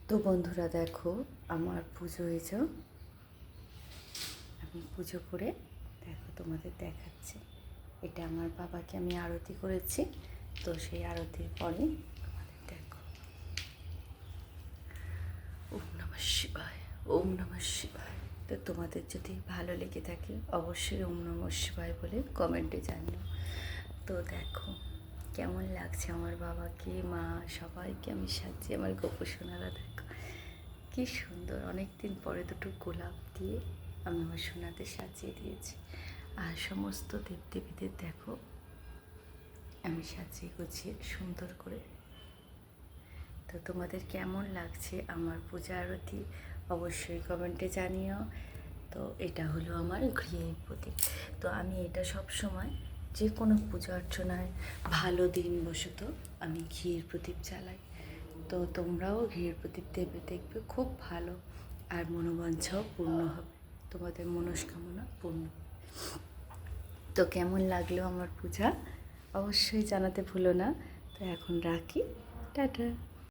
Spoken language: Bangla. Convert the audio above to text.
তো বন্ধুরা দেখো, আমার পুজো হয়েছে। আমি পুজো করে দেখো তোমাদের দেখাচ্ছি। এটা আমার বাবাকে আমি আরতি করেছি, তো সেই আরতির পরে তোমাদের দেখো। ওম নমঃ শিবায়, ওম নমঃ শিবায়। তো তোমাদের যদি ভালো লেগে থাকে অবশ্যই ওম নমঃ শিবায় বলে কমেন্টে জানিও। তো দেখো কেমন লাগছে আমার বাবাকে, মা সবাইকে আমি সাজিয়ে, আমার গোপসোনারা দেখো কি সুন্দর। অনেক দিন পরে দুটো গোলাপ দিয়ে আমি আমার সোনাতে সাজিয়ে দিয়েছি। আর সমস্ত দেবদেবীদের দেখো আমি সাজিয়ে গুছিয়ে সুন্দর করে। তো তোমাদের কেমন লাগছে আমার পূজা আরতি অবশ্যই কমেন্টে জানিও। তো এটা হলো আমার ঘিয়ের প্রতীক। তো আমি এটা সব সময় যে কোনো পূজা অর্চনায় ভালো দিন বসত আমি ঘিয়ের প্রদীপ জ্বালাই। তো তোমরাও ঘিয়ের প্রদীপ দেবে, দেখবে খুব ভালো, আর মনোবাঞ্ছাও পূর্ণ হবে, তোমাদের মনস্কামনা পূর্ণ। তো কেমন লাগলো আমার পূজা অবশ্যই জানাতে ভুলো না। তো এখন রাখি, টাটা।